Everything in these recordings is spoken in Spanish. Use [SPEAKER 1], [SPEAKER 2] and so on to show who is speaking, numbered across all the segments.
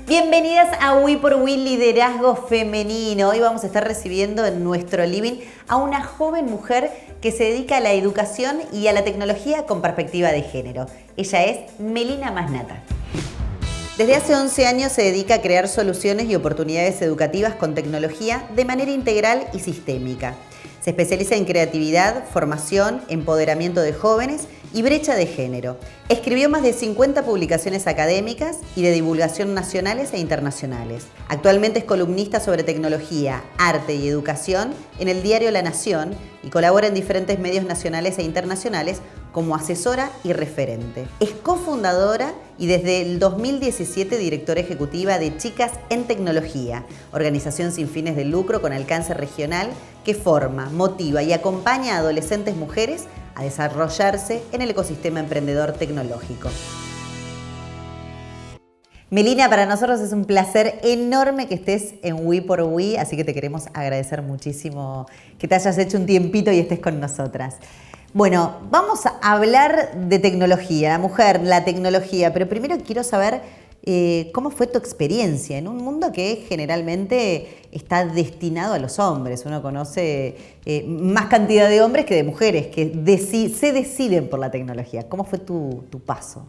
[SPEAKER 1] Bienvenidas a We por We Liderazgo Femenino. Hoy vamos a estar recibiendo en nuestro living a una joven mujer que se dedica a la educación y a la tecnología con perspectiva de género. Ella es Melina Masnata. Desde hace 11 años se dedica a crear soluciones y oportunidades educativas con tecnología de manera integral y sistémica. Se especializa en creatividad, formación, empoderamiento de jóvenes y brecha de género. Escribió más de 50 publicaciones académicas y de divulgación nacionales e internacionales. Actualmente es columnista sobre tecnología, arte y educación en el diario La Nación y colabora en diferentes medios nacionales e internacionales como asesora y referente. Es cofundadora y desde el 2017 directora ejecutiva de Chicas en Tecnología, organización sin fines de lucro con alcance regional que forma, motiva y acompaña a adolescentes mujeres a desarrollarse en el ecosistema emprendedor tecnológico. Melina, para nosotros es un placer enorme que estés en We por We, así que te queremos agradecer muchísimo que te hayas hecho un tiempito y estés con nosotras. Bueno, vamos a hablar de tecnología, la mujer, la tecnología, pero primero quiero saber cómo fue tu experiencia en un mundo que generalmente está destinado a los hombres. Uno conoce más cantidad de hombres que de mujeres que se deciden por la tecnología. ¿Cómo fue tu paso?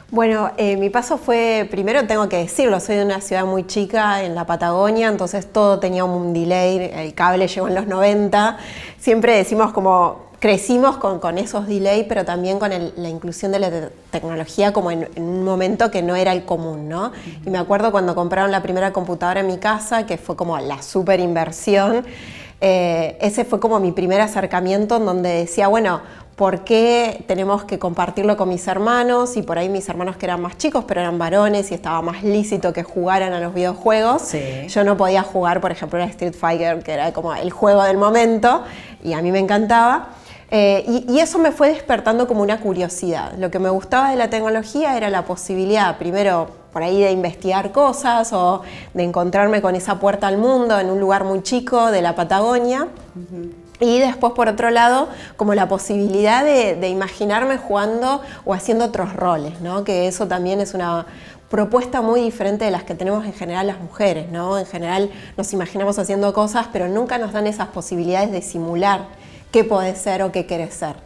[SPEAKER 2] Bueno, mi paso fue, primero tengo que decirlo, soy de una ciudad muy chica en la Patagonia, entonces todo tenía un delay, el cable llegó en los 90, siempre decimos como crecimos con esos delay, pero también con la inclusión de la tecnología como en un momento que no era el común, ¿no? Y me acuerdo cuando compraron la primera computadora en mi casa, que fue como la super inversión, ese fue como mi primer acercamiento en donde decía, bueno, ¿por qué tenemos que compartirlo con mis hermanos? Y por ahí mis hermanos que eran más chicos, pero eran varones y estaba más lícito que jugaran a los videojuegos. Sí. Yo no podía jugar, por ejemplo, a Street Fighter, que era como el juego del momento, y a mí me encantaba. Y eso me fue despertando como una curiosidad. Lo que me gustaba de la tecnología era la posibilidad, primero, por ahí de investigar cosas o de encontrarme con esa puerta al mundo en un lugar muy chico de la Patagonia. Y después, por otro lado, como la posibilidad de imaginarme jugando o haciendo otros roles, ¿no? Que eso también es una propuesta muy diferente de las que tenemos en general las mujeres, ¿no? En general nos imaginamos haciendo cosas, pero nunca nos dan esas posibilidades de simular qué podés ser o qué querés ser.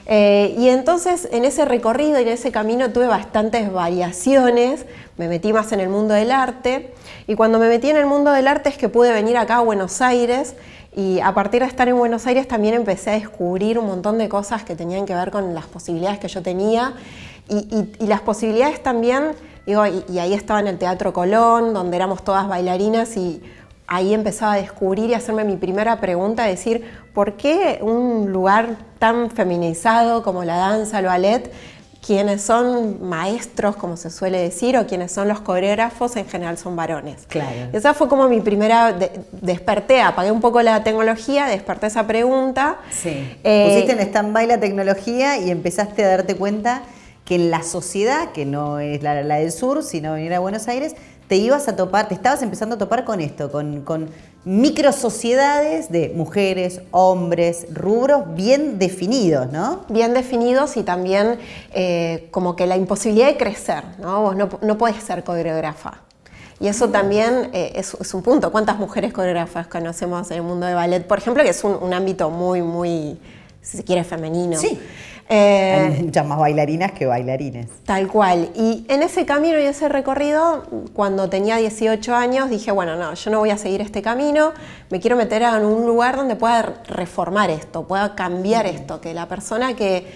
[SPEAKER 2] Y entonces en ese recorrido y en ese camino tuve bastantes variaciones, me metí más en el mundo del arte, y cuando me metí en el mundo del arte es que pude venir acá a Buenos Aires, y a partir de estar en Buenos Aires también empecé a descubrir un montón de cosas que tenían que ver con las posibilidades que yo tenía, y las posibilidades también, digo, y ahí estaba en el Teatro Colón, donde éramos todas bailarinas, y ahí empezaba a descubrir y hacerme mi primera pregunta, decir, ¿por qué un lugar tan feminizado como la danza, el ballet, quienes son maestros, como se suele decir, o quienes son los coreógrafos, en general son varones? Claro. Esa fue como mi primera, desperté, apagué un poco la tecnología, desperté esa pregunta.
[SPEAKER 1] Sí. Pusiste en stand-by la tecnología y empezaste a darte cuenta que en la sociedad, que no es la del sur, sino venir a Buenos Aires, te estabas empezando a topar con esto, con micro sociedades de mujeres, hombres, rubros bien definidos, ¿no? Bien definidos y también como que la imposibilidad de crecer, ¿no? Vos no podés ser coreógrafa. Y eso también es un punto. ¿Cuántas mujeres coreógrafas conocemos en el mundo de ballet? Por ejemplo, que es un ámbito muy, muy, si se quiere, femenino. Sí. Hay muchas más bailarinas que bailarines. Tal cual. Y en ese camino y ese recorrido, cuando tenía 18 años, dije, bueno, no, yo no voy a seguir este camino, me quiero meter en un lugar donde pueda reformar esto, pueda cambiar esto, que la persona que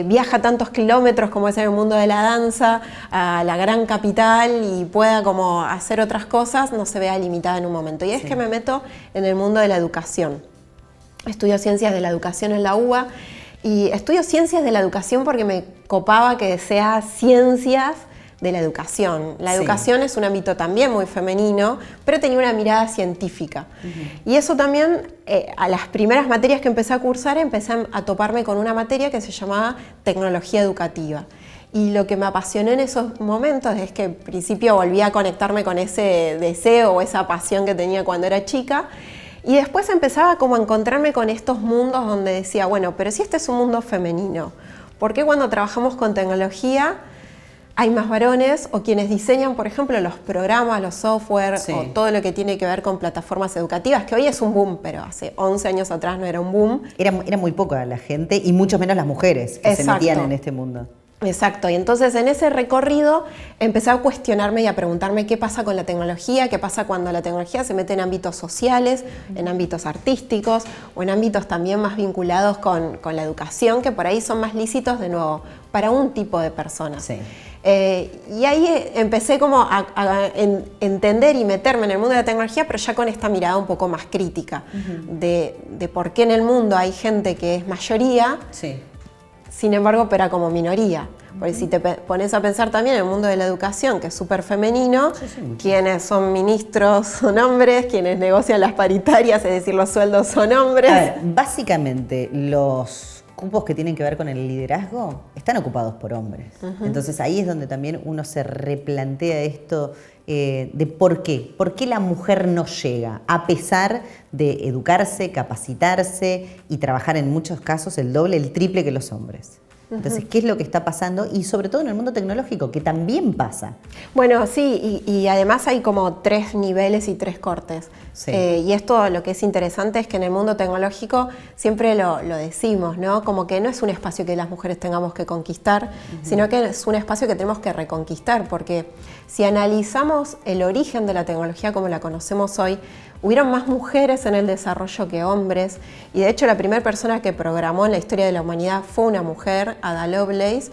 [SPEAKER 1] viaja tantos kilómetros como es en el mundo de la danza, a la gran capital y pueda como hacer otras cosas, no se vea limitada en un momento. Y es que me meto en el mundo de la educación. Estudio Ciencias de la Educación en la UBA. Y estudio Ciencias de la Educación porque me copaba que sea ciencias de la educación. La educación es un ámbito también muy femenino, pero tenía una mirada científica. Y eso también, a las primeras materias que empecé a cursar, empecé a toparme con una materia que se llamaba Tecnología Educativa. Y lo que me apasionó en esos momentos es que al principio volví a conectarme con ese deseo o esa pasión que tenía cuando era chica. Y después empezaba como a encontrarme con estos mundos donde decía, bueno, pero si este es un mundo femenino, ¿por qué cuando trabajamos con tecnología
[SPEAKER 2] hay más varones, o quienes diseñan, por ejemplo, los programas, los software,
[SPEAKER 1] Sí.
[SPEAKER 2] o todo lo que tiene que ver con plataformas educativas, que hoy es un boom, pero hace 11 años atrás no era un boom.
[SPEAKER 1] Era muy poca la gente y mucho menos las mujeres que se
[SPEAKER 2] Exacto.
[SPEAKER 1] metían en este mundo.
[SPEAKER 2] Exacto, y entonces en ese recorrido empecé a cuestionarme y a preguntarme qué pasa con la tecnología, qué pasa cuando la tecnología se mete en ámbitos sociales, en ámbitos artísticos o en ámbitos también más vinculados con la educación, que por ahí son más lícitos de nuevo para un tipo de personas.
[SPEAKER 1] Sí.
[SPEAKER 2] Y ahí empecé como a entender y meterme en el mundo de la tecnología, pero ya con esta mirada un poco más crítica de por qué en el mundo hay gente que es mayoría,
[SPEAKER 1] Sí.
[SPEAKER 2] sin embargo opera como minoría. Porque si te pones a pensar también en el mundo de la educación, que es súper femenino, quienes son ministros son hombres, quienes negocian las paritarias, es decir, los sueldos son hombres.
[SPEAKER 1] A ver, básicamente los cupos que tienen que ver con el liderazgo están ocupados por hombres. Entonces ahí es donde también uno se replantea esto de por qué la mujer no llega, a pesar de educarse, capacitarse y trabajar en muchos casos el doble, el triple que los hombres. Entonces, ¿qué es lo que está pasando? Y sobre todo en el mundo tecnológico, que también pasa.
[SPEAKER 2] Bueno, sí, y además hay como 3 niveles y 3 cortes.
[SPEAKER 1] Sí.
[SPEAKER 2] Y esto lo que es interesante es que en el mundo tecnológico siempre lo decimos, ¿no? Como que no es un espacio que las mujeres tengamos que conquistar, sino que es un espacio que tenemos que reconquistar, porque si analizamos el origen de la tecnología como la conocemos hoy, hubieron más mujeres en el desarrollo que hombres, y de hecho la primera persona que programó en la historia de la humanidad fue una mujer, Ada Lovelace,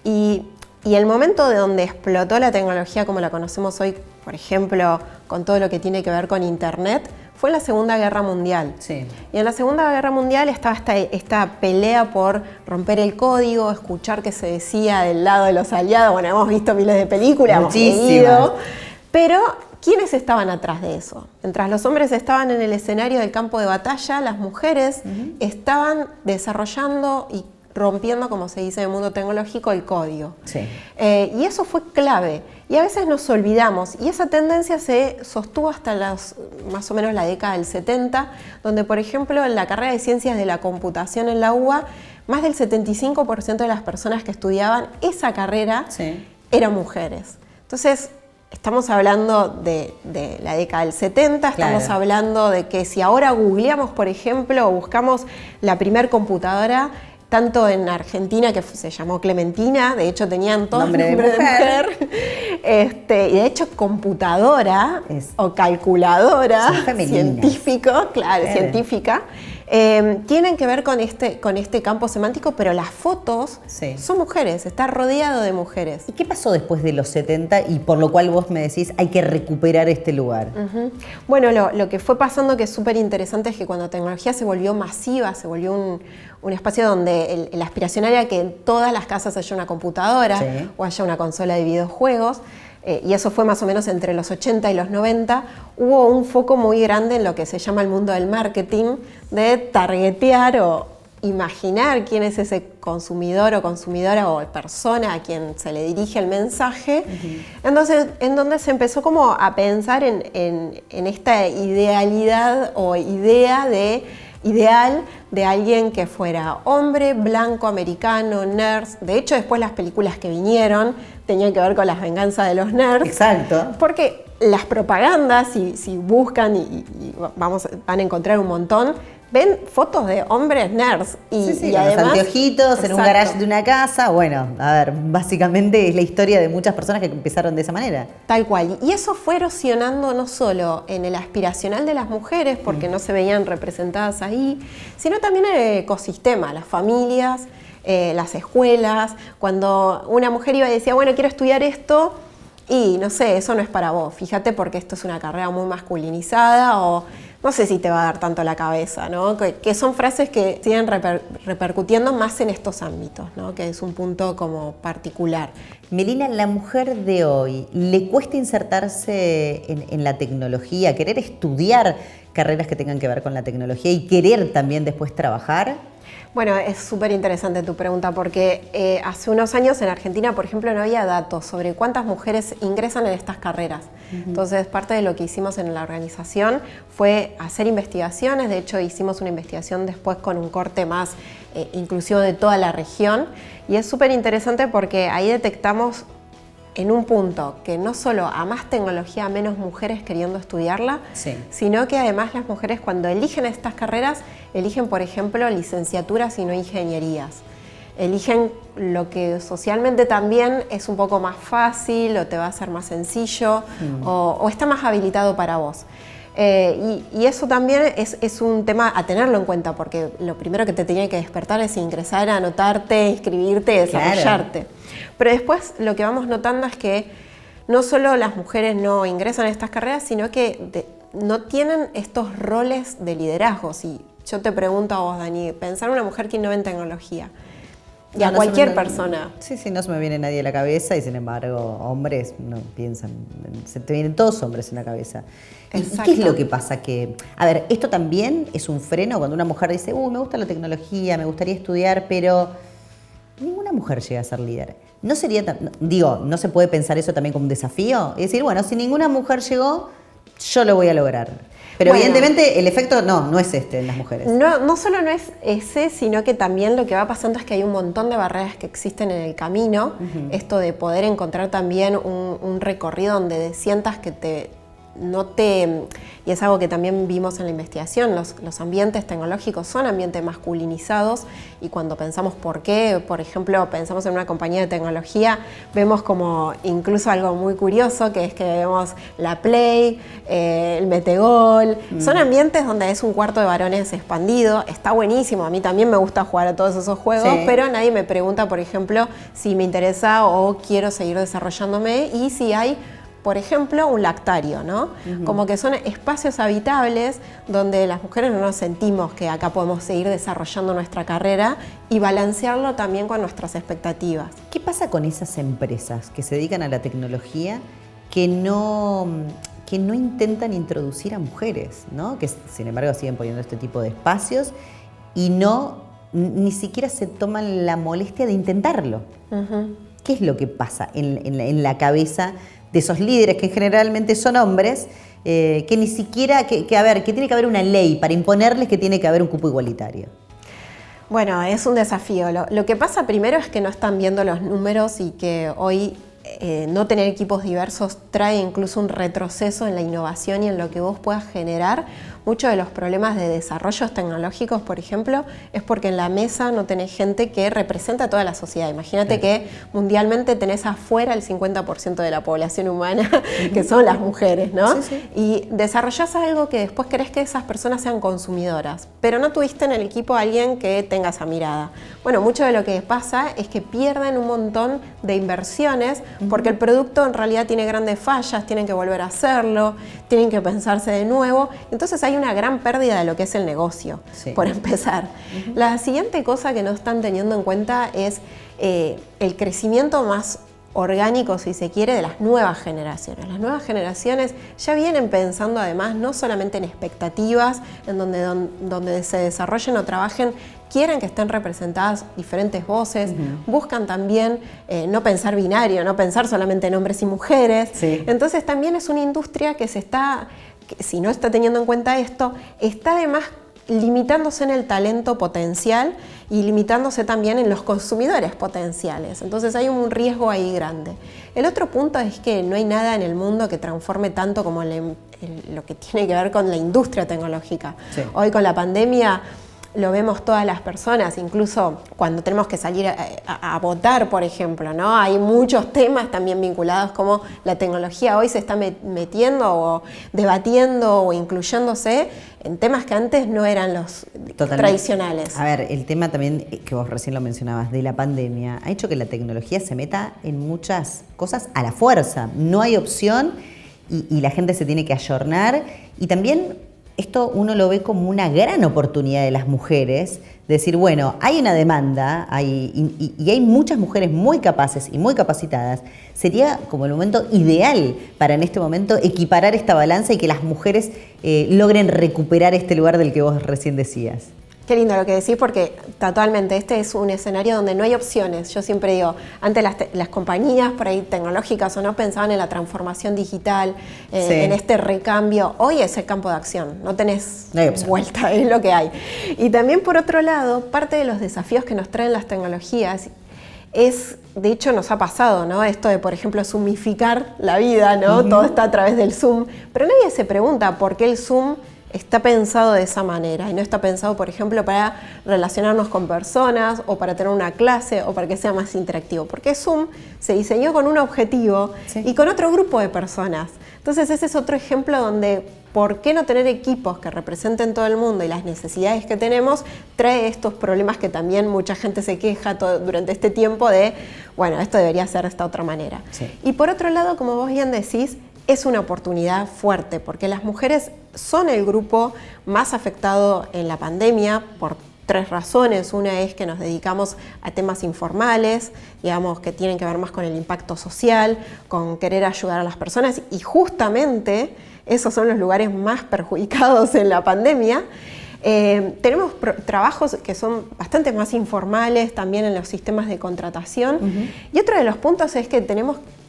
[SPEAKER 2] y el momento de donde explotó la tecnología como la conocemos hoy, por ejemplo, con todo lo que tiene que ver con Internet, fue en la Segunda Guerra Mundial.
[SPEAKER 1] Sí.
[SPEAKER 2] Y en la Segunda Guerra Mundial estaba esta pelea por romper el código, escuchar qué se decía del lado de los aliados. Bueno, hemos visto miles de películas, hemos leído, pero ¿quiénes estaban atrás de eso? Mientras los hombres estaban en el escenario del campo de batalla, las mujeres estaban desarrollando y rompiendo, como se dice en el mundo tecnológico, el código.
[SPEAKER 1] Sí.
[SPEAKER 2] Y eso fue clave. Y a veces nos olvidamos. Y esa tendencia se sostuvo hasta más o menos la década del 70, donde, por ejemplo, en la carrera de Ciencias de la Computación en la UBA, más del 75% de las personas que estudiaban esa carrera eran mujeres. Entonces, estamos hablando de la década del 70, estamos hablando de que si ahora googleamos, por ejemplo, o buscamos la primer computadora, tanto en Argentina, que se llamó Clementina, de hecho tenían todo
[SPEAKER 1] nombre
[SPEAKER 2] de mujer. Y de hecho computadora o calculadora, científica, tienen que ver con este campo semántico, pero las fotos son mujeres, está rodeado de mujeres.
[SPEAKER 1] ¿Y qué pasó después de los 70 y por lo cual vos me decís hay que recuperar este lugar?
[SPEAKER 2] Bueno, lo que fue pasando que es súper interesante es que cuando la tecnología se volvió masiva, se volvió un espacio donde el aspiracional era que en todas las casas haya una computadora o haya una consola de videojuegos, y eso fue más o menos entre los 80 y los 90, hubo un foco muy grande en lo que se llama el mundo del marketing, de targetear o imaginar quién es ese consumidor o consumidora o persona a quien se le dirige el mensaje. Entonces, en donde se empezó como a pensar en esta idealidad o ideal de alguien que fuera hombre, blanco, americano, nerd. De hecho, después las películas que vinieron tenían que ver con las venganzas de los nerds.
[SPEAKER 1] Exacto.
[SPEAKER 2] Porque las propagandas, si buscan y van a encontrar un montón, ven fotos de hombres nerds. Y además,
[SPEAKER 1] los anteojitos en un garage de una casa. Bueno, a ver, básicamente es la historia de muchas personas que empezaron de esa manera.
[SPEAKER 2] Tal cual. Y eso fue erosionando no solo en el aspiracional de las mujeres, porque no se veían representadas ahí, sino también en el ecosistema, las familias, las escuelas. Cuando una mujer iba y decía, bueno, quiero estudiar esto, y no sé, eso no es para vos, fíjate porque esto es una carrera muy masculinizada o no sé si te va a dar tanto la cabeza, ¿no? Que son frases que siguen repercutiendo más en estos ámbitos, ¿no? Que es un punto como particular.
[SPEAKER 1] Melina, la mujer de hoy, ¿le cuesta insertarse en la tecnología, querer estudiar carreras que tengan que ver con la tecnología y querer también después trabajar?
[SPEAKER 2] Bueno, es súper interesante tu pregunta porque hace unos años en Argentina, por ejemplo, no había datos sobre cuántas mujeres ingresan en estas carreras. Entonces, parte de lo que hicimos en la organización fue hacer investigaciones. De hecho, hicimos una investigación después con un corte más inclusivo de toda la región. Y es súper interesante porque ahí detectamos en un punto que no solo a más tecnología, a menos mujeres queriendo estudiarla,
[SPEAKER 1] Sí.
[SPEAKER 2] sino que además las mujeres cuando eligen estas carreras, eligen, por ejemplo, licenciaturas y no ingenierías. Eligen lo que socialmente también es un poco más fácil o te va a ser más sencillo o está más habilitado para vos. Y eso también es un tema a tenerlo en cuenta, porque lo primero que te tenía que despertar es ingresar, anotarte, inscribirte, desarrollarte. Claro. Pero después lo que vamos notando es que no solo las mujeres no ingresan a estas carreras, sino que no tienen estos roles de liderazgo. Si yo te pregunto a vos, Dani, pensar en una mujer que innova en tecnología, y a cualquier persona.
[SPEAKER 1] Sí, no se me viene nadie a la cabeza y sin embargo hombres no piensan, se te vienen todos hombres en la cabeza. ¿Y qué es lo que pasa? Que, a ver, esto también es un freno cuando una mujer dice, me gusta la tecnología, me gustaría estudiar, pero ninguna mujer llega a ser líder. No sería tan, no se puede pensar eso también como un desafío y decir, bueno, si ninguna mujer llegó, yo lo voy a lograr. Pero bueno, evidentemente el efecto no es este en las mujeres.
[SPEAKER 2] No solo no es ese, sino que también lo que va pasando es que hay un montón de barreras que existen en el camino. Esto de poder encontrar también un recorrido donde sientas que y es algo que también vimos en la investigación, los ambientes tecnológicos son ambientes masculinizados y cuando pensamos por qué, por ejemplo, pensamos en una compañía de tecnología, vemos como incluso algo muy curioso, que es que vemos la Play, el Metegol, son ambientes donde es un cuarto de varones expandido, está buenísimo, a mí también me gusta jugar a todos esos juegos, pero nadie me pregunta, por ejemplo, si me interesa o quiero seguir desarrollándome y si hay, por ejemplo, un lactario, ¿no? Como que son espacios habitables donde las mujeres no nos sentimos que acá podemos seguir desarrollando nuestra carrera y balancearlo también con nuestras expectativas.
[SPEAKER 1] ¿Qué pasa con esas empresas que se dedican a la tecnología que no intentan introducir a mujeres, ¿no? Que sin embargo siguen poniendo este tipo de espacios y ni siquiera se toman la molestia de intentarlo? ¿Qué es lo que pasa en la cabeza de esos líderes que generalmente son hombres, que ni siquiera, que tiene que haber una ley para imponerles que tiene que haber un cupo igualitario?
[SPEAKER 2] Bueno, es un desafío. Lo que pasa primero es que no están viendo los números y que hoy no tener equipos diversos trae incluso un retroceso en la innovación y en lo que vos puedas generar. Muchos de los problemas de desarrollos tecnológicos, por ejemplo, es porque en la mesa no tenés gente que representa a toda la sociedad. Imagínate que mundialmente tenés afuera el 50% de la población humana, que son las mujeres, ¿no? Y desarrollás algo que después querés que esas personas sean consumidoras, pero no tuviste en el equipo a alguien que tenga esa mirada. Bueno, mucho de lo que pasa es que pierden un montón de inversiones porque el producto en realidad tiene grandes fallas, tienen que volver a hacerlo, tienen que pensarse de nuevo. Entonces hay una gran pérdida de lo que es el negocio, por empezar. La siguiente cosa que no están teniendo en cuenta es el crecimiento más orgánico, si se quiere, de las nuevas generaciones. Las nuevas generaciones ya vienen pensando además no solamente en expectativas, en donde se desarrollen o trabajen, quieren que estén representadas diferentes voces, buscan también no pensar binario, no pensar solamente en hombres y mujeres. Entonces también es una industria que si no está teniendo en cuenta esto, está además limitándose en el talento potencial y limitándose también en los consumidores potenciales. Entonces hay un riesgo ahí grande. El otro punto es que no hay nada en el mundo que transforme tanto como lo que tiene que ver con la industria tecnológica. Hoy con la pandemia lo vemos todas las personas, incluso cuando tenemos que salir a votar, por ejemplo, ¿no? Hay muchos temas también vinculados como la tecnología hoy se está metiendo o debatiendo o incluyéndose en temas que antes no eran los tradicionales.
[SPEAKER 1] A ver, el tema también que vos recién lo mencionabas de la pandemia ha hecho que la tecnología se meta en muchas cosas a la fuerza. No hay opción y la gente se tiene que ayornar y también esto uno lo ve como una gran oportunidad de las mujeres, de decir, bueno, hay una demanda y hay muchas mujeres muy capaces y muy capacitadas. Sería como el momento ideal para en este momento equiparar esta balanza y que las mujeres logren recuperar este lugar del que vos recién decías.
[SPEAKER 2] Qué lindo lo que decís, porque totalmente este es un escenario donde no hay opciones. Yo siempre digo, antes las compañías por ahí tecnológicas o no pensaban en la transformación digital, en este recambio. Hoy es el campo de acción, no tenés vuelta, es lo que hay. Y también por otro lado, parte de los desafíos que nos traen las tecnologías de hecho nos ha pasado, ¿no? Esto de, por ejemplo, zoomificar la vida, ¿no? Todo está a través del Zoom, pero nadie se pregunta por qué el Zoom está pensado de esa manera y no está pensado, por ejemplo, para relacionarnos con personas o para tener una clase o para que sea más interactivo. Porque Zoom se diseñó con un objetivo y con otro grupo de personas. Entonces ese es otro ejemplo donde por qué no tener equipos que representen todo el mundo y las necesidades que tenemos trae estos problemas que también mucha gente se queja durante este tiempo de, bueno, esto debería ser de esta otra manera. Sí. Y por otro lado, como vos bien decís, es una oportunidad fuerte, porque las mujeres son el grupo más afectado en la pandemia por 3 razones. Una es que nos dedicamos a temas informales, digamos, que tienen que ver más con el impacto social, con querer ayudar a las personas, y justamente esos son los lugares más perjudicados en la pandemia. Tenemos trabajos que son bastante más informales también en los sistemas de contratación. Y otro de los puntos es que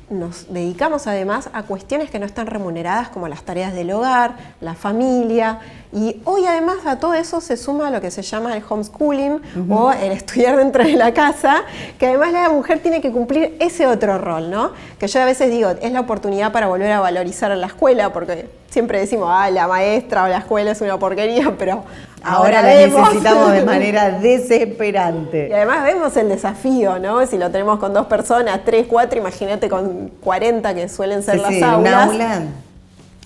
[SPEAKER 2] nos dedicamos además a cuestiones que no están remuneradas, como las tareas del hogar, la familia, y hoy además a todo eso se suma lo que se llama el homeschooling o el estudiar dentro de la casa, que además la mujer tiene que cumplir ese otro rol, ¿no? Que yo a veces digo, es la oportunidad para volver a valorizar a la escuela, porque siempre decimos, la maestra o la escuela es una porquería, pero
[SPEAKER 1] ahora la necesitamos de manera desesperante.
[SPEAKER 2] Y además vemos el desafío, ¿no? Si lo tenemos con 2 personas, 3, 4, imagínate con 40 que suelen ser las aulas.
[SPEAKER 1] Un aula.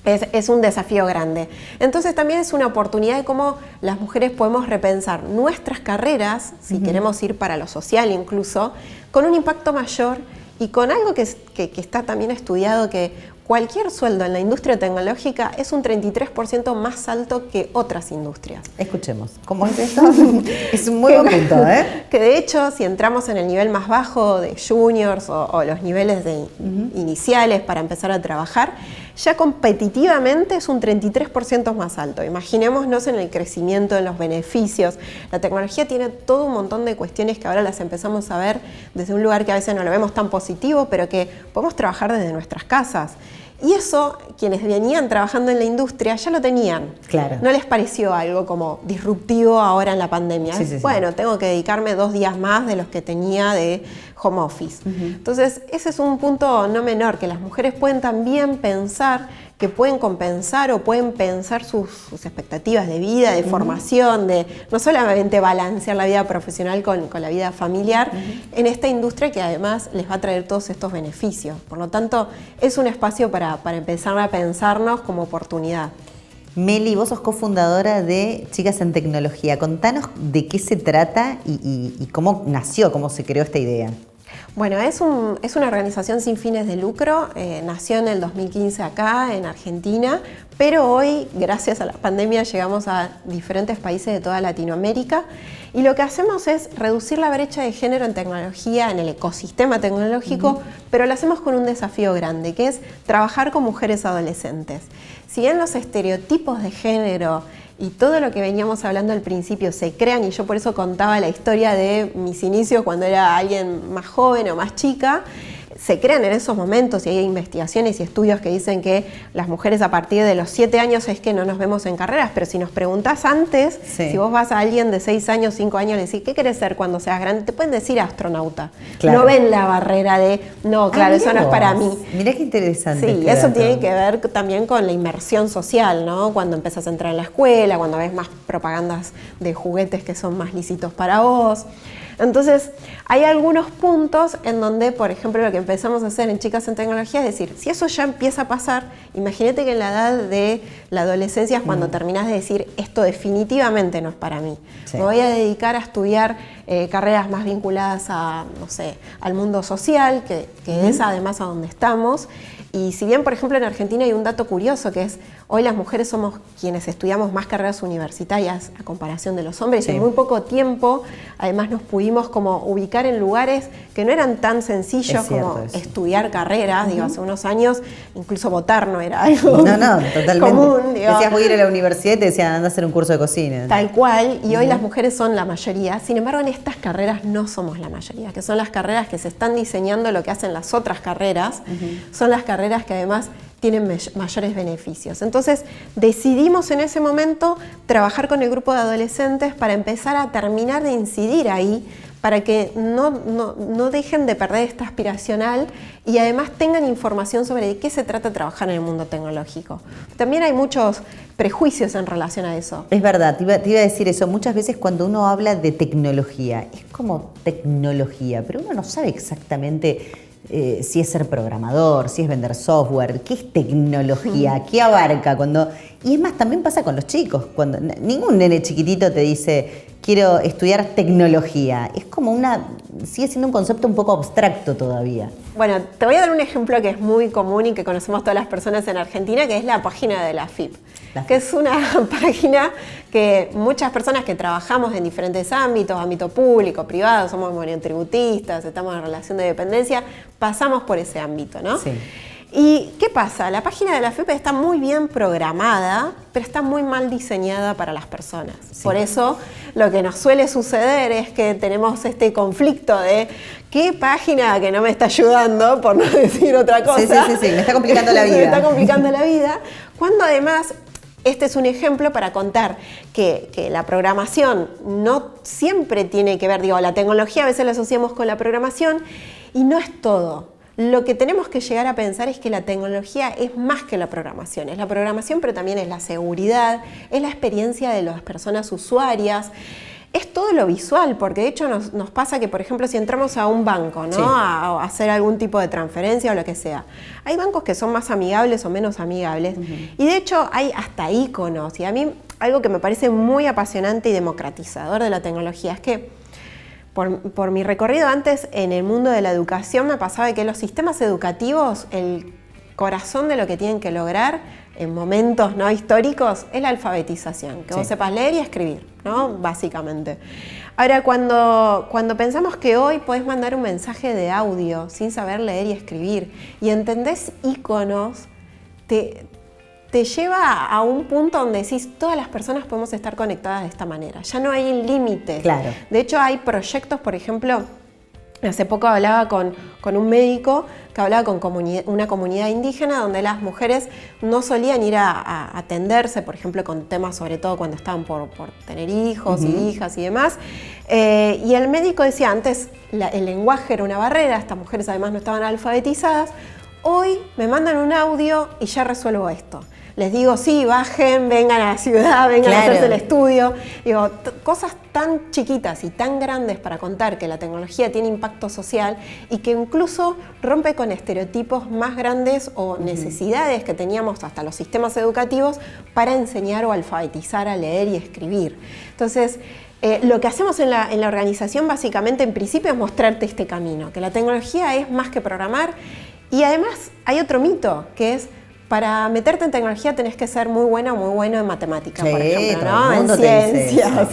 [SPEAKER 2] Es un desafío grande. Entonces también es una oportunidad de cómo las mujeres podemos repensar nuestras carreras, si queremos ir para lo social incluso, con un impacto mayor y con algo que está también estudiado, que cualquier sueldo en la industria tecnológica es un 33% más alto que otras industrias.
[SPEAKER 1] Escuchemos, ¿cómo es esto? Es un muy buen punto, ¿eh?
[SPEAKER 2] Que de hecho, si entramos en el nivel más bajo de juniors o los niveles iniciales para empezar a trabajar, ya competitivamente es un 33% más alto. Imaginémonos en el crecimiento, en los beneficios. La tecnología tiene todo un montón de cuestiones que ahora las empezamos a ver desde un lugar que a veces no lo vemos tan positivo, pero que podemos trabajar desde nuestras casas. Y eso, quienes venían trabajando en la industria ya lo tenían.
[SPEAKER 1] Claro.
[SPEAKER 2] No les pareció algo como disruptivo ahora en la pandemia. Bueno, tengo que dedicarme 2 días más de los que tenía de home office. Entonces, ese es un punto no menor, que las mujeres pueden también pensar que pueden compensar o pueden pensar sus expectativas de vida, de formación, de no solamente balancear la vida profesional con la vida familiar en esta industria que además les va a traer todos estos beneficios. Por lo tanto, es un espacio para empezar a pensarnos como oportunidad.
[SPEAKER 1] Meli, vos sos cofundadora de Chicas en Tecnología. Contanos de qué se trata y cómo nació, cómo se creó esta idea.
[SPEAKER 2] Bueno, es una organización sin fines de lucro, nació en el 2015 acá, en Argentina, pero hoy, gracias a la pandemia, llegamos a diferentes países de toda Latinoamérica y lo que hacemos es reducir la brecha de género en tecnología, en el ecosistema tecnológico, pero lo hacemos con un desafío grande, que es trabajar con mujeres adolescentes. Si bien los estereotipos de género y todo lo que veníamos hablando al principio se crean, y yo por eso contaba la historia de mis inicios cuando era alguien más joven o más chica, se crean en esos momentos y hay investigaciones y estudios que dicen que las mujeres a partir de los 7 años es que no nos vemos en carreras, pero si nos preguntás antes, si vos vas a alguien de 6 años, 5 años y le decís, ¿qué querés ser cuando seas grande? Te pueden decir astronauta. Claro. No ven la barrera de, no, claro, eso no es para mí.
[SPEAKER 1] Mirá qué interesante.
[SPEAKER 2] Sí, eso tiene que ver también con la inmersión social, ¿no? Cuando empezás a entrar en la escuela, cuando ves más propagandas de juguetes que son más lícitos para vos. Entonces, hay algunos puntos en donde, por ejemplo, lo que empezamos a hacer en Chicas en Tecnología es decir, si eso ya empieza a pasar, imagínate que en la edad de la adolescencia es cuando terminás de decir, esto definitivamente no es para mí. Me voy a dedicar a estudiar carreras más vinculadas a, no sé, al mundo social, que es además a donde estamos. Y si bien, por ejemplo, en Argentina hay un dato curioso que es, hoy las mujeres somos quienes estudiamos más carreras universitarias a comparación de los hombres, y en muy poco tiempo, además nos pudimos como ubicar en lugares que no eran tan sencillos como estudiar carreras, digo, hace unos años, incluso votar no era algo totalmente común. Digo.
[SPEAKER 1] Decías, voy a ir a la universidad y te decían, anda a hacer un curso de cocina.
[SPEAKER 2] Tal cual, y hoy las mujeres son la mayoría, sin embargo en estas carreras no somos la mayoría, que son las carreras que se están diseñando lo que hacen las otras carreras, son las carreras que además tienen mayores beneficios. Entonces decidimos en ese momento trabajar con el grupo de adolescentes para empezar a terminar de incidir ahí, para que no dejen de perder esta aspiracional y además tengan información sobre de qué se trata trabajar en el mundo tecnológico. También hay muchos prejuicios en relación a eso.
[SPEAKER 1] Es verdad, te iba a decir eso. Muchas veces cuando uno habla de tecnología, es como tecnología, pero uno no sabe exactamente si es ser programador, si es vender software, qué es tecnología, qué abarca. Y es más, también pasa con los chicos. Cuando ningún nene chiquitito te dice, quiero estudiar tecnología. Es como sigue siendo un concepto un poco abstracto todavía.
[SPEAKER 2] Bueno, te voy a dar un ejemplo que es muy común y que conocemos todas las personas en Argentina, que es la página de la AFIP. Que es una página que muchas personas que trabajamos en diferentes ámbitos, ámbito público, privado, somos monotributistas, estamos en relación de dependencia, pasamos por ese ámbito, ¿no?
[SPEAKER 1] Sí.
[SPEAKER 2] ¿Y qué pasa? La página de la AFIP está muy bien programada, pero está muy mal diseñada para las personas. Sí. Por eso lo que nos suele suceder es que tenemos este conflicto de ¿qué página que no me está ayudando, por no decir otra cosa?
[SPEAKER 1] Sí, me está complicando la vida.
[SPEAKER 2] Me está complicando la vida, cuando además este es un ejemplo para contar que la programación no siempre tiene que ver, la tecnología a veces la asociamos con la programación y no es todo. Lo que tenemos que llegar a pensar es que la tecnología es más que la programación. Es la programación, pero también es la seguridad, es la experiencia de las personas usuarias. Es todo lo visual, porque de hecho nos pasa que, por ejemplo, si entramos a un banco, ¿no? Sí. A hacer algún tipo de transferencia o lo que sea, hay bancos que son más amigables o menos amigables, y de hecho hay hasta iconos. Y a mí algo que me parece muy apasionante y democratizador de la tecnología es que por mi recorrido antes en el mundo de la educación me pasaba que los sistemas educativos, el corazón de lo que tienen que lograr en momentos no históricos es la alfabetización, que vos sepas leer y escribir, ¿no? Básicamente. Ahora, cuando pensamos que hoy podés mandar un mensaje de audio sin saber leer y escribir y entendés iconos, te lleva a un punto donde decís, todas las personas podemos estar conectadas de esta manera. Ya no hay límites.
[SPEAKER 1] Claro.
[SPEAKER 2] De hecho, hay proyectos, por ejemplo, hace poco hablaba con un médico que hablaba con una comunidad indígena donde las mujeres no solían ir a atenderse, por ejemplo, con temas sobre todo cuando estaban por tener hijos y hijas y demás. Y el médico decía, antes el lenguaje era una barrera, estas mujeres además no estaban alfabetizadas. Hoy me mandan un audio y ya resuelvo esto. Les digo, sí, bajen, vengan a la ciudad, vengan a hacerse el estudio. Digo, cosas tan chiquitas y tan grandes para contar que la tecnología tiene impacto social y que incluso rompe con estereotipos más grandes o necesidades que teníamos hasta los sistemas educativos para enseñar o alfabetizar a leer y escribir. Entonces, lo que hacemos en la organización básicamente en principio es mostrarte este camino, que la tecnología es más que programar. Y además hay otro mito, que es para meterte en tecnología tenés que ser muy buena o muy bueno en matemática, por ejemplo, ¿no? En ciencias.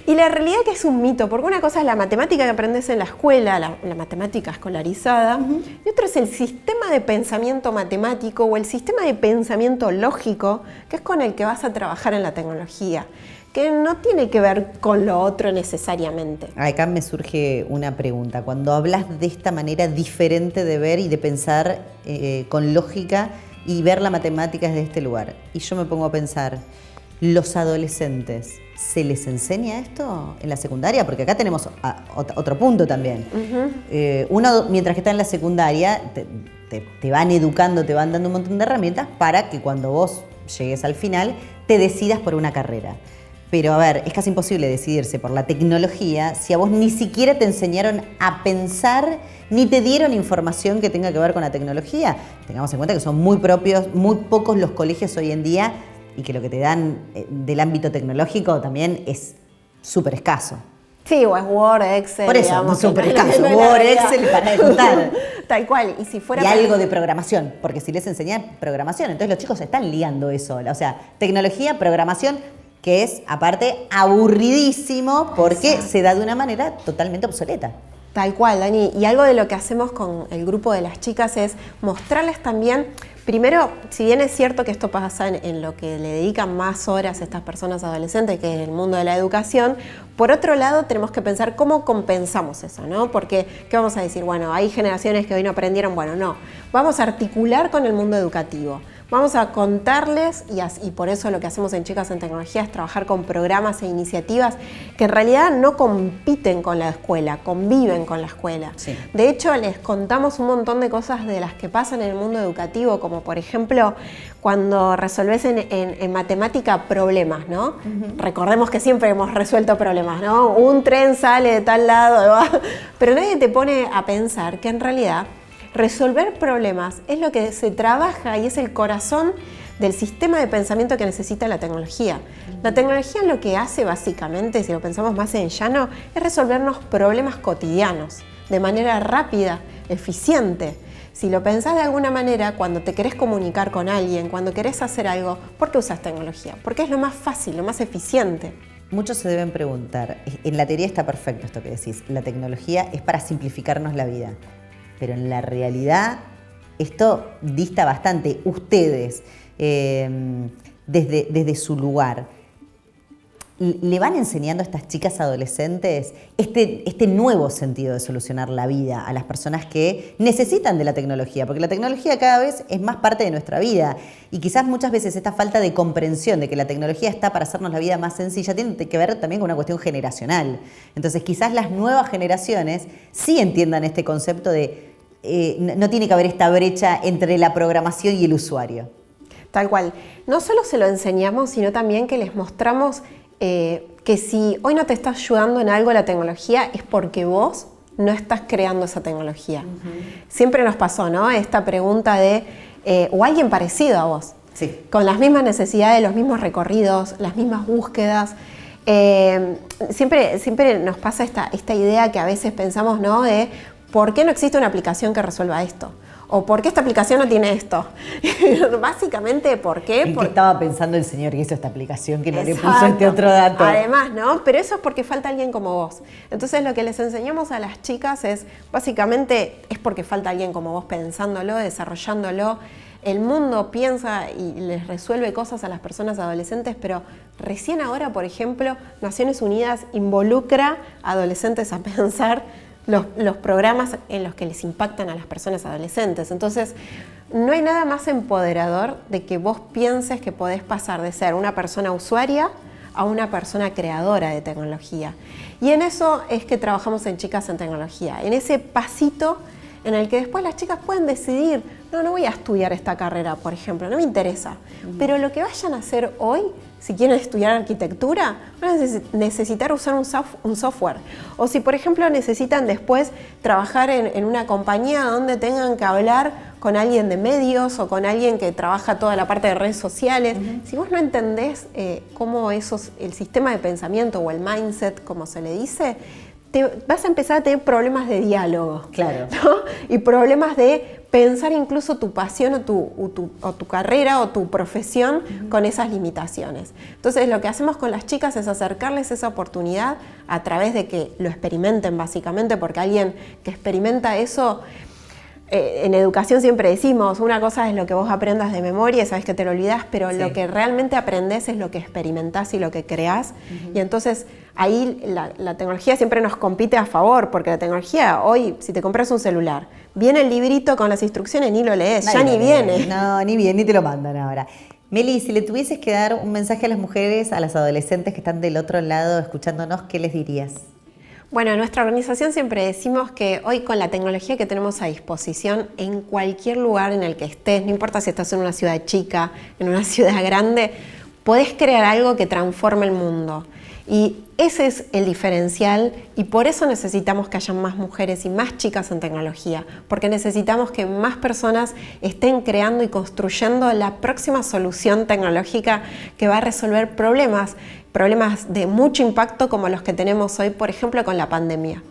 [SPEAKER 2] Y la realidad que es un mito, porque una cosa es la matemática que aprendes en la escuela, la matemática escolarizada, y otra es el sistema de pensamiento matemático o el sistema de pensamiento lógico, que es con el que vas a trabajar en la tecnología, que no tiene que ver con lo otro necesariamente.
[SPEAKER 1] Acá me surge una pregunta. Cuando hablas de esta manera diferente de ver y de pensar con lógica y ver la matemática desde este lugar, y yo me pongo a pensar, ¿los adolescentes se les enseña esto en la secundaria? Porque acá tenemos otro punto también. Uno, mientras que está en la secundaria, te van educando, te van dando un montón de herramientas para que cuando vos llegues al final te decidas por una carrera. Pero a ver, es casi imposible decidirse por la tecnología si a vos ni siquiera te enseñaron a pensar ni te dieron información que tenga que ver con la tecnología. Tengamos en cuenta que son muy pocos los colegios hoy en día y que lo que te dan del ámbito tecnológico también es súper escaso.
[SPEAKER 2] Sí, o es Word, Excel.
[SPEAKER 1] Por eso, súper escaso. Word, Excel para ejecutar.
[SPEAKER 2] Tal cual. Y si fuera
[SPEAKER 1] algo de programación, porque si les enseñan programación, entonces los chicos están liando eso. O sea, tecnología, programación, que es, aparte, aburridísimo porque se da de una manera totalmente obsoleta.
[SPEAKER 2] Tal cual, Dani. Y algo de lo que hacemos con el grupo de las chicas es mostrarles también, primero, si bien es cierto que esto pasa en lo que le dedican más horas a estas personas adolescentes, que es el mundo de la educación, por otro lado tenemos que pensar cómo compensamos eso, ¿no? Porque, ¿qué vamos a decir? Bueno, hay generaciones que hoy no aprendieron, bueno, no. Vamos a articular con el mundo educativo. Vamos a contarles, y por eso lo que hacemos en Chicas en Tecnología es trabajar con programas e iniciativas que en realidad no compiten con la escuela, conviven con la escuela.
[SPEAKER 1] Sí.
[SPEAKER 2] De hecho, les contamos un montón de cosas de las que pasan en el mundo educativo, como por ejemplo, cuando resolvés en matemática problemas, ¿no? Recordemos que siempre hemos resuelto problemas, ¿no? Un tren sale de tal lado, pero nadie te pone a pensar que en realidad resolver problemas es lo que se trabaja y es el corazón del sistema de pensamiento que necesita la tecnología. La tecnología lo que hace básicamente, si lo pensamos más en llano, es resolvernos problemas cotidianos de manera rápida, eficiente. Si lo pensás de alguna manera, cuando te querés comunicar con alguien, cuando querés hacer algo, ¿por qué usas tecnología? Porque es lo más fácil, lo más eficiente.
[SPEAKER 1] Muchos se deben preguntar, en la teoría está perfecto esto que decís, la tecnología es para simplificarnos la vida. Pero en la realidad esto dista bastante. Ustedes, desde su lugar, ¿le van enseñando a estas chicas adolescentes este nuevo sentido de solucionar la vida a las personas que necesitan de la tecnología? Porque la tecnología cada vez es más parte de nuestra vida y quizás muchas veces esta falta de comprensión de que la tecnología está para hacernos la vida más sencilla tiene que ver también con una cuestión generacional. Entonces quizás las nuevas generaciones sí entiendan este concepto de no tiene que haber esta brecha entre la programación y el usuario.
[SPEAKER 2] Tal cual. No solo se lo enseñamos, sino también que les mostramos que si hoy no te está ayudando en algo la tecnología es porque vos no estás creando esa tecnología. Siempre nos pasó, ¿no? Esta pregunta de, o alguien parecido a vos,
[SPEAKER 1] sí,
[SPEAKER 2] con las mismas necesidades, los mismos recorridos, las mismas búsquedas. Siempre nos pasa esta idea que a veces pensamos, ¿no? De ¿por qué no existe una aplicación que resuelva esto? ¿O por qué esta aplicación no tiene esto? Básicamente, ¿por qué?
[SPEAKER 1] ¿En qué estaba pensando el señor que hizo esta aplicación que no
[SPEAKER 2] Exacto.
[SPEAKER 1] le puso este otro dato?
[SPEAKER 2] Además, ¿no? Pero eso es porque falta alguien como vos. Entonces, lo que les enseñamos a las chicas es, básicamente, es porque falta alguien como vos pensándolo, desarrollándolo. El mundo piensa y les resuelve cosas a las personas adolescentes, pero recién ahora, por ejemplo, Naciones Unidas involucra a adolescentes a pensar los programas en los que les impactan a las personas adolescentes. Entonces, no hay nada más empoderador de que vos pienses que podés pasar de ser una persona usuaria a una persona creadora de tecnología. Y en eso es que trabajamos en Chicas en Tecnología, en ese pasito en el que después las chicas pueden decidir, no voy a estudiar esta carrera, por ejemplo, no me interesa, pero lo que vayan a hacer hoy, si quieren estudiar arquitectura, van a necesitar usar un software. O si, por ejemplo, necesitan después trabajar en una compañía donde tengan que hablar con alguien de medios o con alguien que trabaja toda la parte de redes sociales. Si vos no entendés cómo el sistema de pensamiento o el mindset, como se le dice, vas a empezar a tener problemas de diálogo.
[SPEAKER 1] Claro.
[SPEAKER 2] ¿No? Y problemas de pensar incluso tu pasión o tu carrera o tu profesión con esas limitaciones. Entonces, lo que hacemos con las chicas es acercarles esa oportunidad a través de que lo experimenten, básicamente, porque alguien que experimenta eso... en educación siempre decimos, una cosa es lo que vos aprendas de memoria, sabes que te lo olvidás, pero
[SPEAKER 1] sí,
[SPEAKER 2] lo que realmente aprendés es lo que experimentás y lo que creás. Y entonces ahí la tecnología siempre nos compite a favor, porque la tecnología hoy, si te compras un celular, viene el librito con las instrucciones, ni lo lees, ya ni viene.
[SPEAKER 1] No, ni bien, ni te lo mandan ahora. Meli, si le tuvieses que dar un mensaje a las mujeres, a las adolescentes que están del otro lado escuchándonos, ¿qué les dirías?
[SPEAKER 2] Bueno, en nuestra organización siempre decimos que hoy con la tecnología que tenemos a disposición, en cualquier lugar en el que estés, no importa si estás en una ciudad chica, en una ciudad grande, podés crear algo que transforme el mundo. Y ese es el diferencial y por eso necesitamos que haya más mujeres y más chicas en tecnología, porque necesitamos que más personas estén creando y construyendo la próxima solución tecnológica que va a resolver problemas de mucho impacto como los que tenemos hoy, por ejemplo, con la pandemia.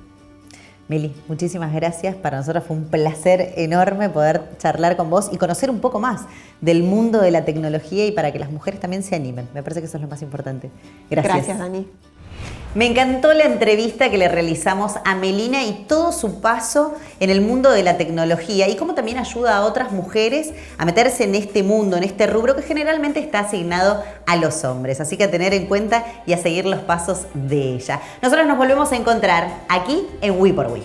[SPEAKER 1] Meli, muchísimas gracias. Para nosotros fue un placer enorme poder charlar con vos y conocer un poco más del mundo de la tecnología y para que las mujeres también se animen. Me parece que eso es lo más importante. Gracias.
[SPEAKER 2] Gracias, Dani.
[SPEAKER 1] Me encantó la entrevista que le realizamos a Melina y todo su paso en el mundo de la tecnología y cómo también ayuda a otras mujeres a meterse en este mundo, en este rubro que generalmente está asignado a los hombres. Así que a tener en cuenta y a seguir los pasos de ella. Nosotros nos volvemos a encontrar aquí en We por We.